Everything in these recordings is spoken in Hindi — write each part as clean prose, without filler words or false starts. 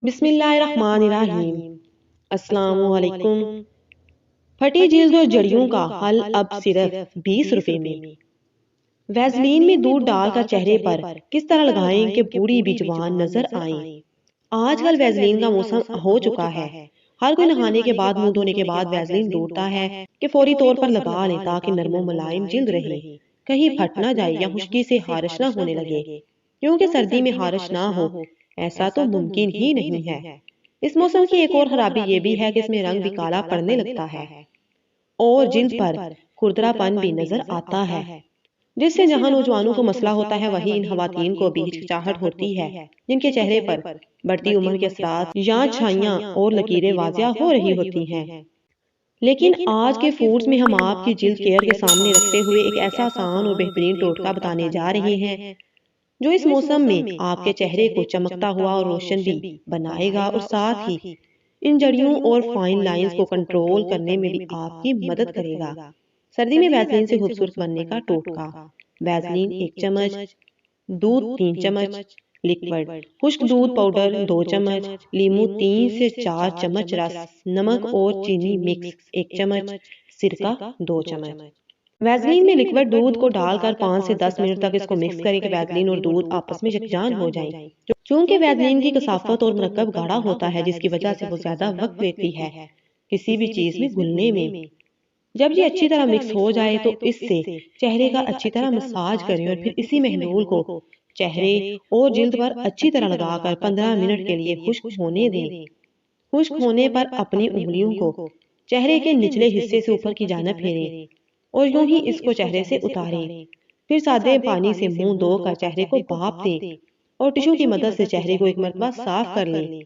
बिस्मिल्लाहिर्रहमानिर्रहीम। अस्सलामुअलैकुम। फटी जिल्द और जड़ियों का हल अब सिर्फ 20 रुपए में। वैसलीन में दूध डालकर चेहरे पर किस तरह लगाएं कि बूढ़ी भी जवान नजर आए। आजकल वैसलीन का मौसम हो चुका है। हर कोई नहाने के बाद मुंह धोने के बाद वैसलीन ढूंढता है कि फौरी तौर पर लगा लें ताकि नरमो मुलायम जिल्द रहे, कहीं फट ना जाए या खुश्की से हारिश ना होने लगे। क्योंकि सर्दी में हारिश ना हो ऐसा तो मुमकिन ही नहीं है। इस मौसम की एक और खराबी ये भी है कि इसमें रंग भी काला पड़ने लगता है और जिल्द पर खुरदरापन भी नजर आता है, जिससे जहां नौजवानों को मसला होता है वहीं इन खवातीन को भी हिचकिचाहट होती है जिनके चेहरे पर बढ़ती उम्र के असरात या छाइयां और लकीरें वाजिया हो रही होती हैं। लेकिन आज के फूड्स में हम आपकी जिल्द केयर के सामने रखते हुए एक ऐसा आसान और बेहतरीन टोटका बताने जा रहे हैं जो इस मौसम में आपके चेहरे को चमकता हुआ और रोशन भी बनाएगा और साथ ही इन जड़ियों और फाइन लाइंस को कंट्रोल करने में भी आपकी मदद करेगा। सर्दी में वैसलीन से खूबसूरत बनने का टोटका। वैसलीन 1 चम्मच, दूध 3 चम्मच, लिक्विड खुश्क दूध पाउडर 2 चम्मच, लीमू 3 से 4 चम्मच रस, नमक और चीनी मिक्स 1 चम्मच, सिरका 2 चम्मच। वैसलीन में लिक्विड दूध को डालकर 5 से 10 मिनट तक इसको मिक्स करें कि वैसलीन और दूध आपस में यकजान हो जाएं। चूंकि वैसलीन की कसाफत और मरकब गाढ़ा होता है जिसकी वजह से वो ज्यादा वक्त लेती है किसी भी चीज में घुलने में। जब ये अच्छी तरह मिक्स हो जाए तो इससे चेहरे का अच्छी तरह मसाज करें और फिर इसी महलूल को चेहरे और जिल्द पर अच्छी तरह लगाकर 15 मिनट के लिए खुश्क होने दें। खुश्क होने पर अपनी उंगलियों को चेहरे के निचले हिस्से से ऊपर की जानिब फेरें और यूं ही इसको चेहरे से उतारें। फिर सादे पानी से मुंह धोकर चेहरे को भाप दें और टिश्यू की मदद से चेहरे को एक मरतबा साफ कर लें।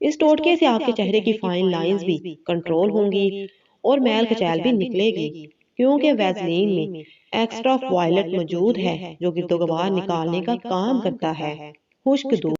इस टोटके से आपके चेहरे की फाइन लाइंस भी कंट्रोल होंगी और मैल कचैल भी निकलेगी, क्योंकि वैसलीन में एक्स्ट्रा वायलेट मौजूद है जो गिरदो गबार निकालने का काम करता है। खुश्क दूध